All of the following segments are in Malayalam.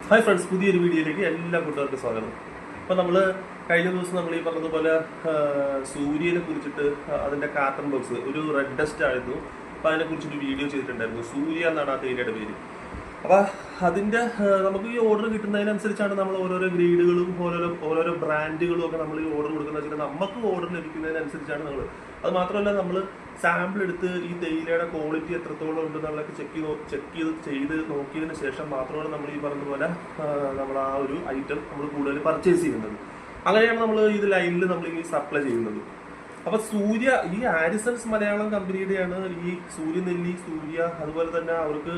ഹായ് ഫ്രണ്ട്സ്, പുതിയൊരു വീഡിയോയിലേക്ക് എല്ലാ കൂട്ടുകാർക്കും സ്വാഗതം. അപ്പോൾ നമ്മൾ കഴിഞ്ഞ ദിവസം നമ്മൾ ഈ പറഞ്ഞതുപോലെ സൂര്യനെ കുറിച്ചിട്ട് അതിൻ്റെ കാർട്ടൺ ബോക്സ് ഒരു റെഡ് ഡസ്റ്റ് ആയിരുന്നു. അപ്പോൾ അതിനെക്കുറിച്ചൊരു വീഡിയോ ചെയ്തിട്ടുണ്ടായിരുന്നു. സൂര്യ എന്നാണ് ആ തേയിലയുടെ പേര്. അപ്പോൾ അതിൻ്റെ നമുക്ക് ഈ ഓർഡർ കിട്ടുന്നതിനനുസരിച്ചാണ് നമ്മൾ ഓരോരോ ഗ്രേഡുകളും ഓരോരോ ബ്രാൻഡുകളും ഒക്കെ നമ്മൾ ഈ ഓർഡർ കൊടുക്കുന്നത് വെച്ചാൽ നമുക്ക് ഓർഡർ ലഭിക്കുന്നതിനനുസരിച്ചാണ് നമ്മൾ. അത് മാത്രമല്ല, നമ്മൾ സാമ്പിൾ എടുത്ത് ഈ തേയിലയുടെ ക്വാളിറ്റി എത്രത്തോളം ഉണ്ടെന്നുള്ളതൊക്കെ ചെക്ക് ചെയ്ത് നോക്കിയതിന് ശേഷം മാത്രമാണ് നമ്മൾ ഈ പറഞ്ഞതുപോലെ നമ്മൾ ആ ഒരു ഐറ്റം നമ്മൾ കൂടുതൽ പർച്ചേസ് ചെയ്യുന്നത്. അങ്ങനെയാണ് നമ്മൾ ഇത് ലൈനിൽ നമ്മൾ ഈ സപ്ലൈ ചെയ്യുന്നത്. അപ്പൊ സൂര്യ ഈ ആരിസൺസ് മലയാളം കമ്പനിയുടെയാണ് ഈ സൂര്യനെല്ലി, സൂര്യ. അതുപോലെ തന്നെ അവർക്ക്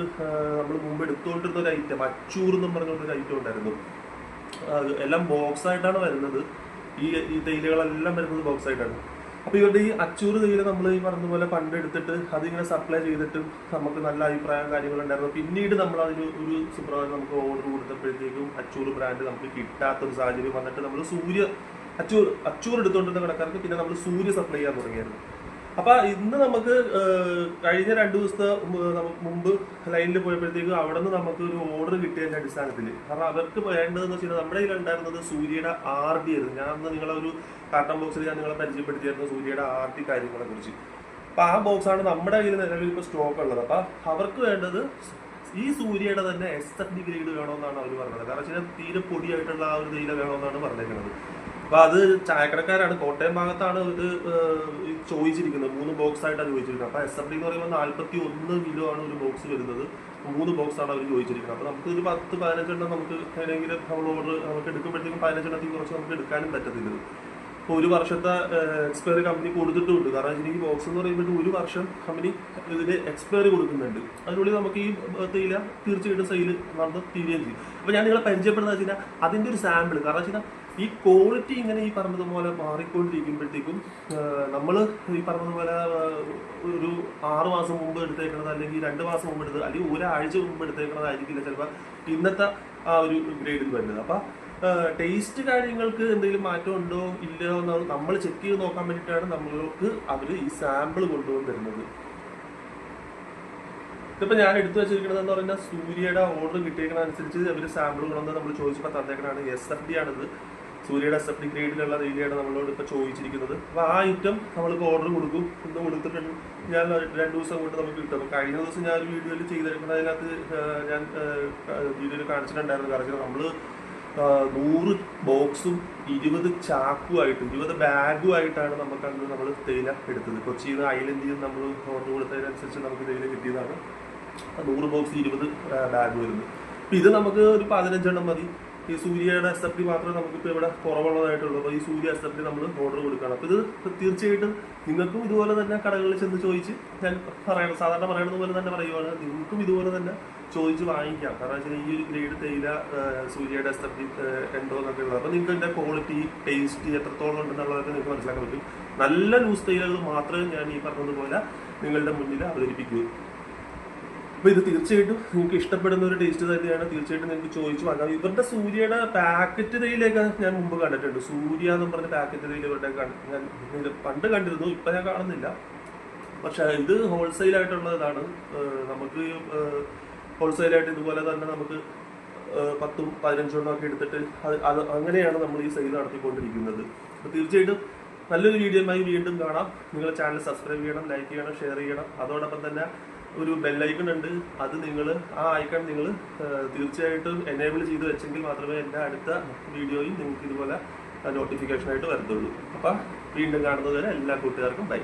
നമ്മൾ മുമ്പ് എടുത്തുകൊണ്ടിരുന്ന ഒരു ഐറ്റം അച്ചൂർ എന്നും പറഞ്ഞുകൊണ്ടൊരു ഐറ്റം ഉണ്ടായിരുന്നു. എല്ലാം ബോക്സ് ആയിട്ടാണ് വരുന്നത്. ഈ തേയിലകളെല്ലാം വരുന്നത് ബോക്സ് ആയിട്ടാണ്. അപ്പൊ ഇവരുടെ ഈ അച്ചൂർ തേയില നമ്മൾ ഈ പറഞ്ഞതുപോലെ പണ്ട് എടുത്തിട്ട് അതിങ്ങനെ സപ്ലൈ ചെയ്തിട്ടും നമുക്ക് നല്ല അഭിപ്രായം കാര്യങ്ങളുണ്ടായിരുന്നു. പിന്നീട് നമ്മൾ അതിന് ഒരു സുപ്രഭാതം നമുക്ക് ഓർഡർ കൊടുത്തപ്പോഴത്തേക്കും അച്ചൂർ ബ്രാൻഡ് നമുക്ക് കിട്ടാത്തൊരു സാഹചര്യം വന്നിട്ട് നമ്മൾ അച്ചൂർ എടുത്തുകൊണ്ടിരുന്ന കടക്കാർക്ക് പിന്നെ നമ്മൾ സൂര്യ സപ്ലൈ ചെയ്യാൻ തുടങ്ങിയായിരുന്നു. അപ്പൊ ഇന്ന് നമുക്ക് കഴിഞ്ഞ 2 ദിവസത്തെ മുമ്പ് ലൈനിൽ പോയപ്പോഴത്തേക്കും അവിടെ നിന്ന് നമുക്ക് ഒരു ഓർഡർ കിട്ടിയതിന്റെ അടിസ്ഥാനത്തിൽ, കാരണം അവർക്ക് വേണ്ടതെന്ന് വെച്ചാൽ നമ്മുടെ കയ്യിലുണ്ടായിരുന്നത് സൂര്യയുടെ RD ആയിരുന്നു. ഞാൻ അന്ന് നിങ്ങളെ ഒരു കാർട്ടൺ ബോക്സിൽ ഞാൻ നിങ്ങളെ പരിചയപ്പെടുത്തിയായിരുന്നു സൂര്യയുടെ RD കാര്യങ്ങളെ കുറിച്ച്. അപ്പൊ ആ ബോക്സാണ് നമ്മുടെ കയ്യിൽ നിലവിൽ ഇപ്പോൾ സ്റ്റോക്ക് ഉള്ളത്. അപ്പൊ അവർക്ക് വേണ്ടത് ഈ സൂര്യയുടെ തന്നെ SFD ഗ്രേഡ് വേണമെന്നാണ് അവർ പറഞ്ഞത്. കാരണം വെച്ചാൽ തീരെ പൊടിയായിട്ടുള്ള ആ ഒരു തേയില വേണമെന്നാണ് പറഞ്ഞേക്കുന്നത്. അപ്പൊ അത് ചായക്കടക്കാരാണ്, കോട്ടയം ഭാഗത്താണ് ഇത് ചോദിച്ചിരിക്കുന്നത്. 3 ബോക്സ് ആയിട്ടാണ് ചോദിച്ചിരിക്കുന്നത്. അപ്പൊ SFD എന്ന് പറയുമ്പോൾ 41 കിലോ ആണ് ഒരു ബോക്സ് വരുന്നത്. 3 ബോക്സ് ആണ് അവർ ചോദിച്ചിരിക്കുന്നത്. അപ്പൊ നമുക്ക് ഒരു 10-15 എണ്ണം നമുക്ക് ഏതെങ്കിലും നമ്മൾ ഓർഡർ നമുക്ക് എടുക്കുമ്പോഴത്തേക്കും 15 എണ്ണത്തിൽ കുറച്ച് നമുക്ക് എടുക്കാനും പറ്റത്തില്ല. ഇപ്പോൾ 1 വർഷത്തെ എക്സ്പയറി കമ്പനി കൊടുത്തിട്ടുമുണ്ട്. കാരണം ഈ ബോക്സ് എന്ന് പറയുമ്പോൾ 1 വർഷം കമ്പനി ഇതിന് എക്സ്പയറി കൊടുക്കുന്നുണ്ട്. അതിനുള്ളിൽ നമുക്ക് ഈ തേയില തീർച്ചയായിട്ടും സെയിൽ നടന്ന് തീരുകയും ചെയ്യും. അപ്പോൾ ഞാൻ നിങ്ങളെ പരിചയപ്പെടുന്നത് വെച്ച് കഴിഞ്ഞാൽ അതിൻ്റെ ഒരു സാമ്പിൾ. കാരണം വെച്ച് കഴിഞ്ഞാൽ ഈ ക്വാളിറ്റി ഇങ്ങനെ ഈ പറഞ്ഞതുപോലെ മാറിക്കൊണ്ടിരിക്കുമ്പോഴത്തേക്കും നമ്മൾ ഈ പറഞ്ഞതുപോലെ ഒരു 6 മാസം മുമ്പ് എടുത്തേക്കണത്, അല്ലെങ്കിൽ 2 മാസം മുമ്പ് എടുത്തത്, അല്ലെങ്കിൽ ഒരാഴ്ച മുമ്പ് എടുത്തേക്കണതായിരിക്കില്ല ചിലപ്പോൾ ഇന്നത്തെ ആ ഒരു ഗ്രേഡിൽ വരുന്നത്. അപ്പം ടേസ്റ്റ് കാര്യങ്ങൾക്ക് എന്തെങ്കിലും മാറ്റം ഉണ്ടോ ഇല്ലയോ എന്ന് നമ്മൾ ചെക്ക് ചെയ്ത് നോക്കാൻ വേണ്ടിയിട്ടാണ് നമ്മൾക്ക് അവർ ഈ സാമ്പിൾ കൊണ്ടുവന്ന് തരുന്നത്. ഇതിപ്പോൾ ഞാൻ എടുത്തു വെച്ചിരിക്കുന്നത് എന്ന് പറഞ്ഞാൽ സൂര്യയുടെ ഓർഡർ കിട്ടിയേക്കണ അനുസരിച്ച് അവർ സാമ്പിൾ കൊണ്ടുവന്ന് നമ്മൾ ചോദിച്ചപ്പോൾ തന്നേക്കണാണ്. SFD ആണിത്. സൂര്യയുടെ SFD ഗ്രേഡിലുള്ള തേയിലയാണ് നമ്മളോട് ഇപ്പോൾ ചോദിച്ചിരിക്കുന്നത്. അപ്പോൾ ആ ഐറ്റം നമ്മളിപ്പോൾ ഓർഡർ കൊടുക്കും. ഇന്ന് കൊടുത്തിട്ടുണ്ട്. ഞാൻ 2 ദിവസം കൊണ്ട് നമുക്ക് കിട്ടും. കഴിഞ്ഞ ദിവസം ഞാൻ ഒരു വീഡിയോയിൽ ചെയ്തെടുക്കുന്നത്, അതിനകത്ത് ഞാൻ വീഡിയോയിൽ കാണിച്ചിട്ടുണ്ടായിരുന്നു. കാരണം നമ്മൾ 100 ബോക്സും 20 ചാക്കുമായിട്ട് 20 ബാഗുമായിട്ടാണ് നമുക്ക് അന്ന് നമ്മൾ തേയില എടുത്തത്. കൊച്ചിയിൽ നിന്ന് ഐലൻഡിൽ നിന്ന് നമ്മൾ ഓർഡർ കൊടുത്തതിനനുസരിച്ച് നമുക്ക് തേയില കിട്ടിയതാണ്. 100 ബോക്സ് 20 ബാഗ് വരുന്നത്. അപ്പം ഇത് നമുക്ക് ഒരു 15 എണ്ണം മതി. ഈ സൂര്യയുടെ SFD മാത്രമേ നമുക്കിപ്പോൾ ഇവിടെ കുറവുള്ളതായിട്ടുള്ളൂ. അപ്പോൾ ഈ സൂര്യ SFD നമ്മൾ ഓർഡർ കൊടുക്കുകയാണ്. അപ്പോൾ ഇത് തീർച്ചയായിട്ടും നിങ്ങൾക്കും ഇതുപോലെ തന്നെ കടകളിൽ ചെന്ന് ചോദിച്ച്, ഞാൻ സാധാരണ പറയുന്നത് പോലെ തന്നെ പറയുവാണ്, നിങ്ങൾക്കും ഇതുപോലെ തന്നെ ചോദിച്ച് വാങ്ങിക്കാം. കാരണം വെച്ചാൽ ഈ ഒരു ഗ്രേഡ് തേയില സൂര്യയുടെ SFD ഉണ്ടോ എന്നൊക്കെ ഉള്ളത്. അപ്പോൾ നിങ്ങൾക്ക് ഇതിൻ്റെ ക്വാളിറ്റി, ടേസ്റ്റ് എത്രത്തോളം ഉണ്ടെന്നുള്ളതൊക്കെ നിങ്ങൾക്ക് മനസ്സിലാക്കാൻ പറ്റും. നല്ല ലൂസ് തേയിലകൾ മാത്രമേ ഞാൻ ഈ പറഞ്ഞതുപോലെ നിങ്ങളുടെ മുന്നിൽ അവതരിപ്പിക്കൂ. അപ്പോൾ ഇത് തീർച്ചയായിട്ടും നിങ്ങൾക്ക് ഇഷ്ടപ്പെടുന്ന ഒരു ടേസ്റ്റ് തന്നെയാണ്. തീർച്ചയായിട്ടും നിങ്ങൾക്ക് ചോദിച്ചു വാങ്ങാം. ഇവരുടെ സൂര്യയുടെ പാക്കറ്റ് തേയിലയൊക്കെ ഞാൻ മുമ്പ് കണ്ടിട്ടുണ്ട്. സൂര്യ എന്നും പറഞ്ഞ പാക്കറ്റ് തേയില ഇവരുടെ ഞാൻ പണ്ട് കണ്ടിരുന്നു, ഇപ്പം ഞാൻ കാണുന്നില്ല. പക്ഷെ ഇത് ഹോൾസെയിലായിട്ടുള്ളതാണ്. നമുക്ക് ഹോൾസെയിലായിട്ട് ഇതുപോലെ തന്നെ നമുക്ക് 10-15 എണ്ണമൊക്കെ എടുത്തിട്ട് അത് അങ്ങനെയാണ് നമ്മൾ ഈ സെയിൽ നടത്തിക്കൊണ്ടിരിക്കുന്നത്. അപ്പോൾ തീർച്ചയായിട്ടും നല്ലൊരു വീഡിയോയുമായി വീണ്ടും കാണാം. നിങ്ങൾ ചാനൽ സബ്സ്ക്രൈബ് ചെയ്യണം, ലൈക്ക് ചെയ്യണം, ഷെയർ ചെയ്യണം. അതോടൊപ്പം തന്നെ ഒരു ബെല്ലൈക്കൺ ഉണ്ട്. അത് ആ ഐക്കൺ നിങ്ങൾ തീർച്ചയായിട്ടും എനേബിൾ ചെയ്ത് വെച്ചെങ്കിൽ മാത്രമേ എൻ്റെ അടുത്ത വീഡിയോയും നിങ്ങൾക്ക് ഇതുപോലെ നോട്ടിഫിക്കേഷനായിട്ട് വരത്തുള്ളൂ. അപ്പം വീണ്ടും കാണുന്നത് വരെ എല്ലാ കൂട്ടുകാർക്കും ബൈ.